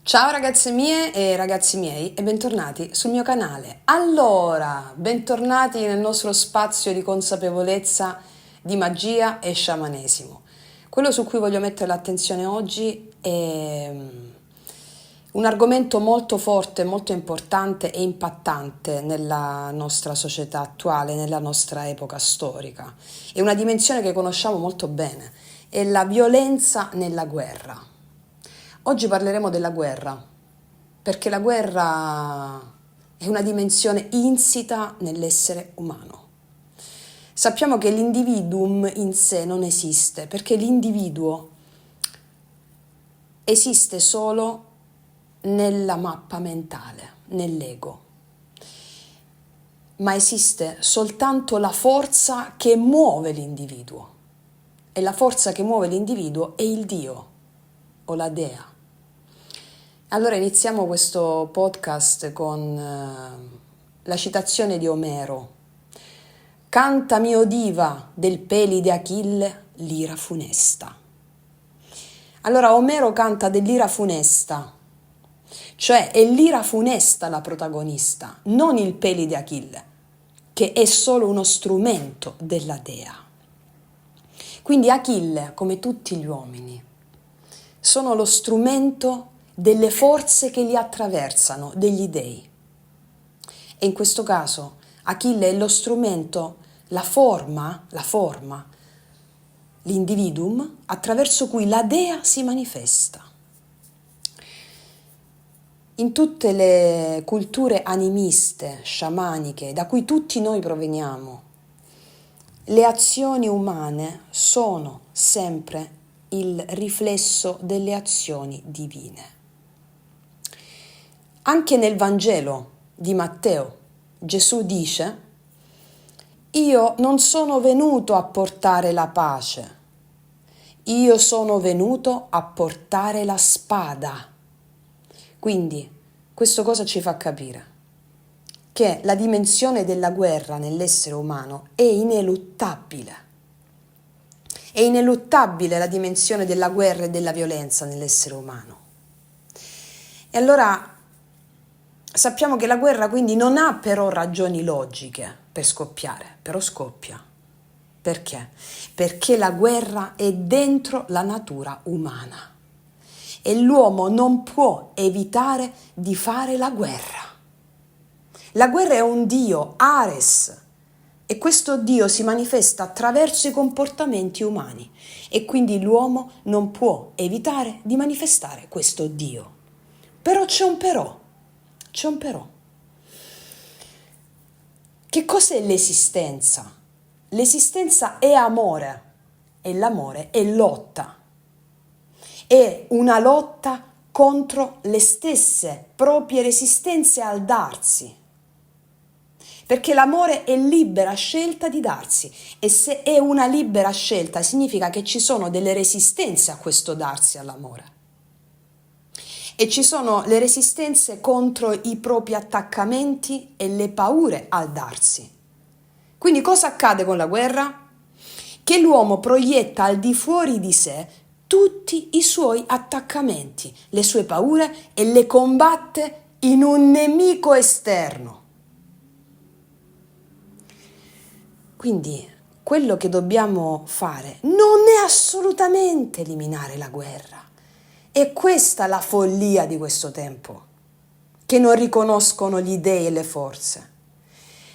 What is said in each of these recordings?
Ciao ragazze mie e ragazzi miei e bentornati sul mio canale. Allora, bentornati nel nostro spazio di consapevolezza di magia e sciamanesimo. Quello su cui voglio mettere l'attenzione oggi è un argomento molto forte, molto importante e impattante nella nostra società attuale, nella nostra epoca storica. È una dimensione che conosciamo molto bene, è la violenza nella guerra. Oggi parleremo della guerra, perché la guerra è una dimensione insita nell'essere umano. Sappiamo che l'individuum in sé non esiste, perché l'individuo esiste solo nella mappa mentale, nell'ego. Ma esiste soltanto la forza che muove l'individuo. E la forza che muove l'individuo è il Dio o la Dea. Allora iniziamo questo podcast con la citazione di Omero. Cantami, o diva del peli di Achille, l'ira funesta. Allora Omero canta dell'ira funesta, cioè è l'ira funesta la protagonista, non il peli di Achille, che è solo uno strumento della dea. Quindi Achille, come tutti gli uomini, sono lo strumento delle forze che li attraversano, degli dei. E in questo caso Achille è lo strumento, la forma, l'individuum attraverso cui la dea si manifesta. In tutte le culture animiste, sciamaniche, da cui tutti noi proveniamo, le azioni umane sono sempre il riflesso delle azioni divine. Anche nel Vangelo di Matteo, Gesù dice: io non sono venuto a portare la pace, io sono venuto a portare la spada. Quindi, questo cosa ci fa capire? Che la dimensione della guerra nell'essere umano è ineluttabile. È ineluttabile la dimensione della guerra e della violenza nell'essere umano. E allora sappiamo che la guerra quindi non ha però ragioni logiche per scoppiare, però scoppia. Perché? Perché la guerra è dentro la natura umana e l'uomo non può evitare di fare la guerra. La guerra è un dio, Ares, e questo dio si manifesta attraverso i comportamenti umani e quindi l'uomo non può evitare di manifestare questo dio. Però c'è un però. C'è un però. Che cos'è l'esistenza? L'esistenza è amore e l'amore è lotta. È una lotta contro le stesse proprie resistenze al darsi. Perché l'amore è libera scelta di darsi e se è una libera scelta significa che ci sono delle resistenze a questo darsi all'amore. E ci sono le resistenze contro i propri attaccamenti e le paure al darsi. Quindi cosa accade con la guerra? Che l'uomo proietta al di fuori di sé tutti i suoi attaccamenti, le sue paure e le combatte in un nemico esterno. Quindi quello che dobbiamo fare non è assolutamente eliminare la guerra. È questa la follia di questo tempo, che non riconoscono gli dei e le forze.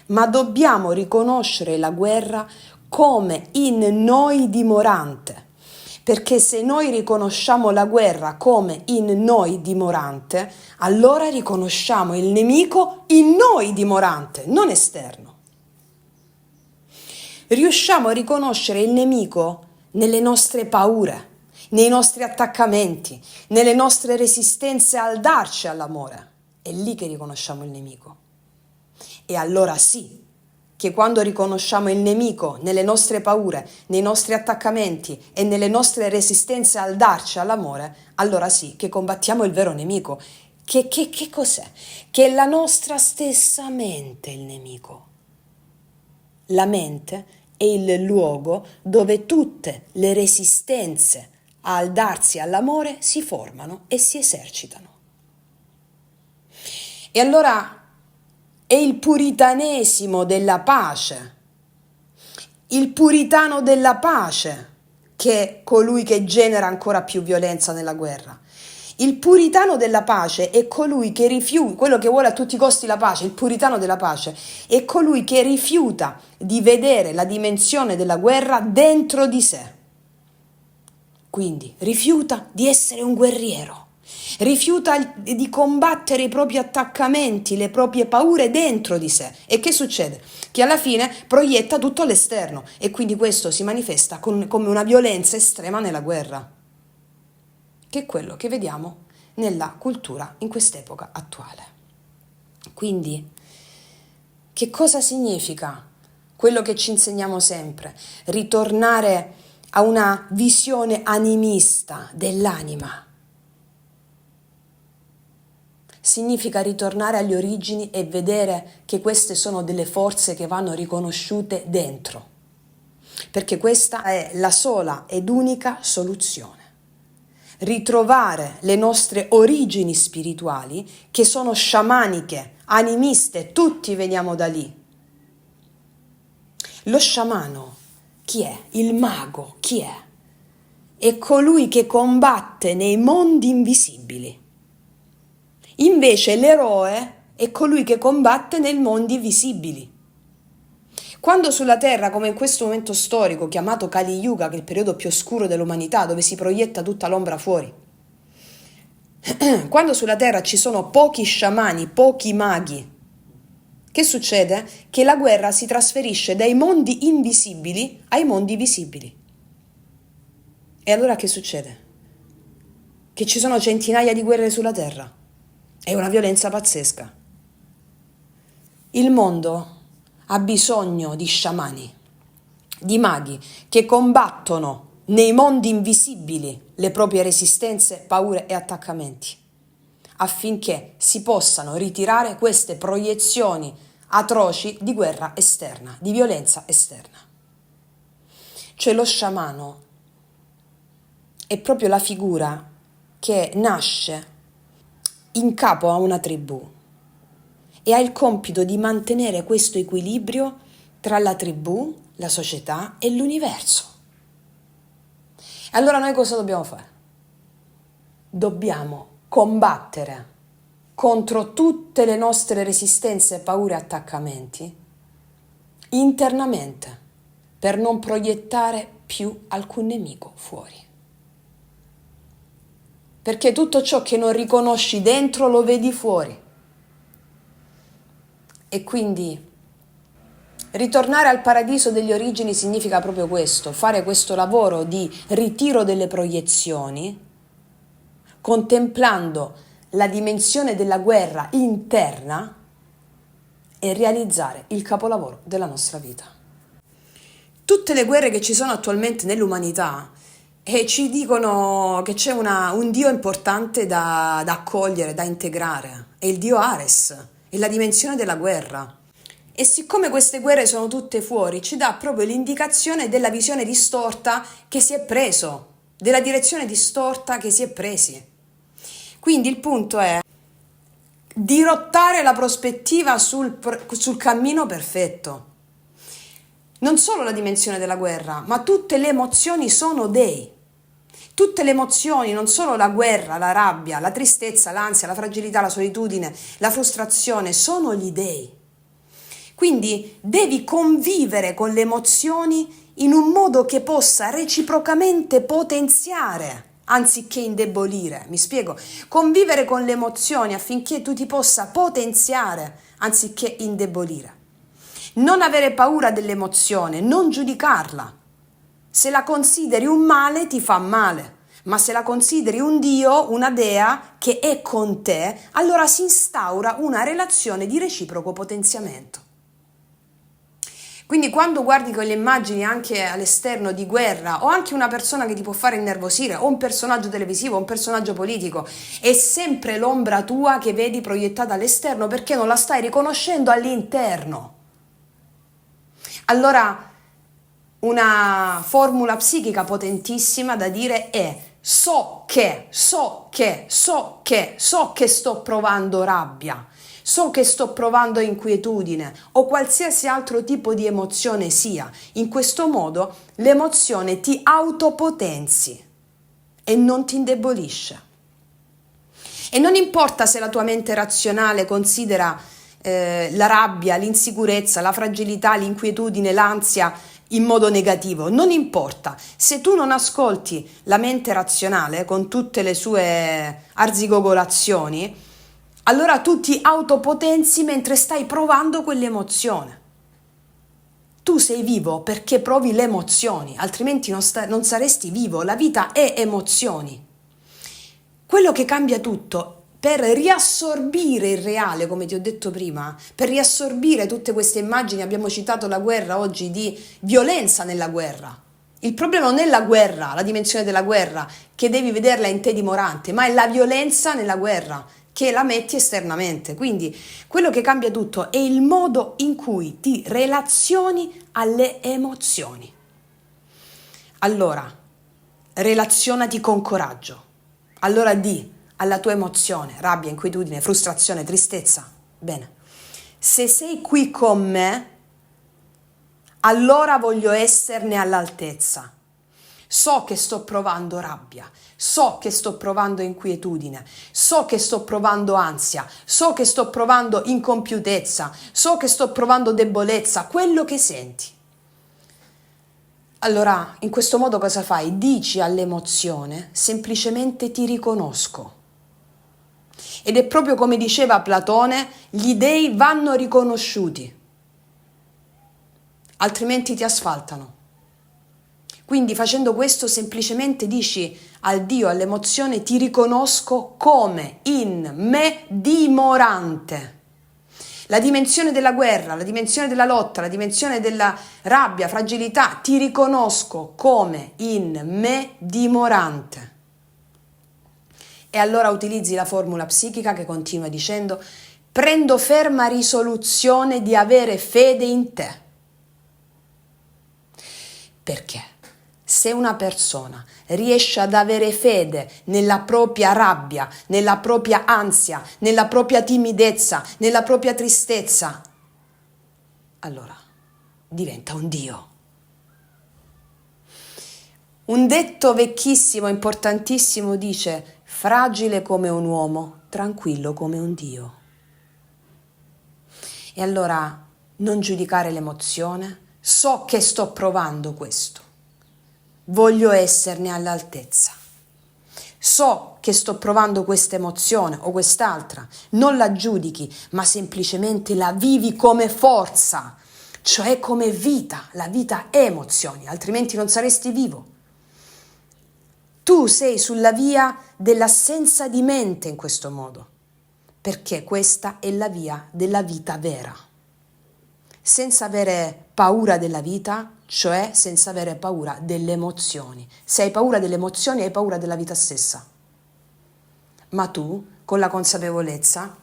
Ma dobbiamo riconoscere la guerra come in noi dimorante, perché se noi riconosciamo la guerra come in noi dimorante, allora riconosciamo il nemico in noi dimorante, non esterno. Riusciamo a riconoscere il nemico nelle nostre paure, nei nostri attaccamenti, nelle nostre resistenze al darci all'amore. È lì che riconosciamo il nemico. E allora sì, che quando riconosciamo il nemico nelle nostre paure, nei nostri attaccamenti e nelle nostre resistenze al darci all'amore, allora sì che combattiamo il vero nemico. Che cos'è? Che è la nostra stessa mente il nemico. La mente è il luogo dove tutte le resistenze al darsi all'amore si formano e si esercitano. E allora è il puritanesimo della pace, il puritano della pace che è colui che genera ancora più violenza nella guerra. Il puritano della pace è colui che rifiuta, quello che vuole a tutti i costi la pace, il puritano della pace è colui che rifiuta di vedere la dimensione della guerra dentro di sé. Quindi rifiuta di essere un guerriero, rifiuta di combattere i propri attaccamenti, le proprie paure dentro di sé. E che succede? Che alla fine proietta tutto all'esterno e quindi questo si manifesta come una violenza estrema nella guerra, che è quello che vediamo nella cultura in quest'epoca attuale. Quindi, che cosa significa quello che ci insegniamo sempre? Ritornare a una visione animista dell'anima. Significa ritornare alle origini e vedere che queste sono delle forze che vanno riconosciute dentro, perché questa è la sola ed unica soluzione. Ritrovare le nostre origini spirituali, che sono sciamaniche, animiste, tutti veniamo da lì. Lo sciamano chi è? Il mago chi è? È colui che combatte nei mondi invisibili. Invece l'eroe è colui che combatte nei mondi visibili. Quando sulla Terra, come in questo momento storico chiamato Kali Yuga, che è il periodo più oscuro dell'umanità, dove si proietta tutta l'ombra fuori, quando sulla Terra ci sono pochi sciamani, pochi maghi, che succede? Che la guerra si trasferisce dai mondi invisibili ai mondi visibili. E allora che succede? Che ci sono centinaia di guerre sulla Terra. È una violenza pazzesca. Il mondo ha bisogno di sciamani, di maghi che combattono nei mondi invisibili le proprie resistenze, paure e attaccamenti, affinché si possano ritirare queste proiezioni atroci di guerra esterna, di violenza esterna. Cioè lo sciamano è proprio la figura che nasce in capo a una tribù e ha il compito di mantenere questo equilibrio tra la tribù, la società e l'universo. Allora noi cosa dobbiamo fare? Dobbiamo combattere contro tutte le nostre resistenze, paure e attaccamenti internamente per non proiettare più alcun nemico fuori. Perché tutto ciò che non riconosci dentro lo vedi fuori. E quindi ritornare al paradiso delle origini significa proprio questo, fare questo lavoro di ritiro delle proiezioni, contemplando la dimensione della guerra interna e realizzare il capolavoro della nostra vita. Tutte le guerre che ci sono attualmente nell'umanità ci dicono che c'è un Dio importante da accogliere, da integrare, è il Dio Ares, è la dimensione della guerra. E siccome queste guerre sono tutte fuori, ci dà proprio l'indicazione della visione distorta che si è preso, della direzione distorta che si è presi. Quindi il punto è dirottare la prospettiva sul cammino perfetto. Non solo la dimensione della guerra, ma tutte le emozioni sono dei. Tutte le emozioni, non solo la guerra, la rabbia, la tristezza, l'ansia, la fragilità, la solitudine, la frustrazione, sono gli dei. Quindi devi convivere con le emozioni in un modo che possa reciprocamente potenziare, anziché indebolire. Mi spiego? Convivere con le emozioni affinché tu ti possa potenziare, anziché indebolire. Non avere paura dell'emozione, non giudicarla. Se la consideri un male, ti fa male, ma se la consideri un Dio, una dea che è con te, allora si instaura una relazione di reciproco potenziamento. Quindi quando guardi quelle immagini anche all'esterno di guerra o anche una persona che ti può fare innervosire o un personaggio televisivo o un personaggio politico, è sempre l'ombra tua che vedi proiettata all'esterno perché non la stai riconoscendo all'interno. Allora una formula psichica potentissima da dire è so che sto provando rabbia, so che sto provando inquietudine o qualsiasi altro tipo di emozione sia. In questo modo l'emozione ti autopotenzi e non ti indebolisce. E non importa se la tua mente razionale considera la rabbia, l'insicurezza, la fragilità, l'inquietudine, l'ansia in modo negativo, non importa. Se tu non ascolti la mente razionale con tutte le sue arzigogolazioni, allora tu ti autopotenzi mentre stai provando quell'emozione. Tu sei vivo perché provi le emozioni, altrimenti non saresti vivo. La vita è emozioni. Quello che cambia tutto, per riassorbire il reale, come ti ho detto prima, per riassorbire tutte queste immagini, abbiamo citato la guerra oggi, di violenza nella guerra. Il problema non è la guerra, la dimensione della guerra, che devi vederla in te dimorante, ma è la violenza nella guerra, che la metti esternamente. Quindi quello che cambia tutto è il modo in cui ti relazioni alle emozioni. Allora, relazionati con coraggio. Allora di alla tua emozione, rabbia, inquietudine, frustrazione, tristezza. Bene, se sei qui con me, allora voglio esserne all'altezza. So che sto provando rabbia, so che sto provando inquietudine, so che sto provando ansia, so che sto provando incompiutezza, so che sto provando debolezza, quello che senti. Allora, in questo modo cosa fai? Dici all'emozione, semplicemente ti riconosco. Ed è proprio come diceva Platone, gli dei vanno riconosciuti, altrimenti ti asfaltano. Quindi facendo questo semplicemente dici al Dio, all'emozione, ti riconosco come in me dimorante. La dimensione della guerra, la dimensione della lotta, la dimensione della rabbia, fragilità, ti riconosco come in me dimorante. E allora utilizzi la formula psichica che continua dicendo: prendo ferma risoluzione di avere fede in te. Perché? Se una persona riesce ad avere fede nella propria rabbia, nella propria ansia, nella propria timidezza, nella propria tristezza, allora diventa un Dio. Un detto vecchissimo, importantissimo, dice: fragile come un uomo, tranquillo come un Dio. E allora non giudicare l'emozione, so che sto provando questo, voglio esserne all'altezza. So che sto provando questa emozione o quest'altra, non la giudichi, ma semplicemente la vivi come forza, cioè come vita. La vita è emozioni, altrimenti non saresti vivo. Tu sei sulla via dell'assenza di mente in questo modo, perché questa è la via della vita vera. Senza avere paura della vita, cioè senza avere paura delle emozioni. Se hai paura delle emozioni, hai paura della vita stessa. Ma tu, con la consapevolezza,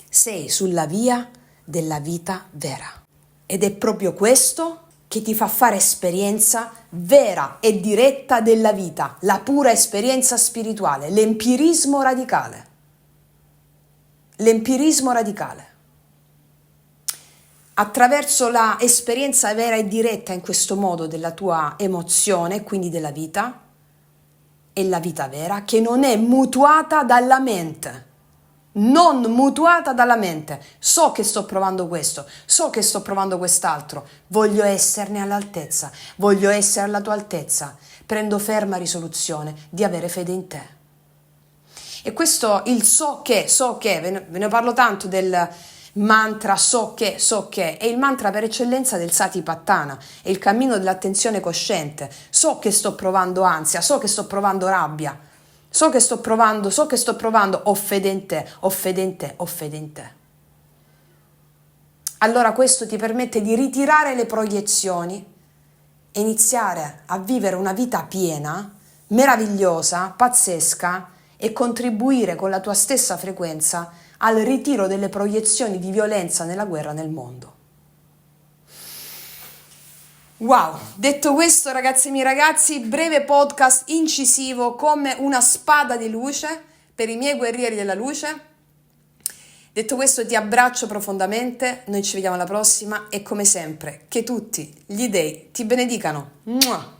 sei sulla via della vita vera. Ed è proprio questo che ti fa fare esperienza vera e diretta della vita, la pura esperienza spirituale, l'empirismo radicale. L'empirismo radicale. Attraverso la esperienza vera e diretta in questo modo della tua emozione, quindi della vita, è la vita vera che non è mutuata dalla mente. Non mutuata dalla mente. So che sto provando questo, so che sto provando quest'altro, voglio esserne all'altezza, voglio essere alla tua altezza, prendo ferma risoluzione di avere fede in te. E questo, il so che, ve ne parlo tanto del mantra so che, è il mantra per eccellenza del Satipatthana, è il cammino dell'attenzione cosciente. So che sto provando ansia, so che sto provando rabbia, so che sto provando, ho fede in te, ho fede in te, ho fede in te. Allora questo ti permette di ritirare le proiezioni e iniziare a vivere una vita piena, meravigliosa, pazzesca e contribuire con la tua stessa frequenza al ritiro delle proiezioni di violenza nella guerra nel mondo. Wow, detto questo ragazzi e miei ragazzi, breve podcast incisivo come una spada di luce per i miei guerrieri della luce. Detto questo, ti abbraccio profondamente, noi ci vediamo alla prossima e come sempre, che tutti gli dei ti benedicano. Mua!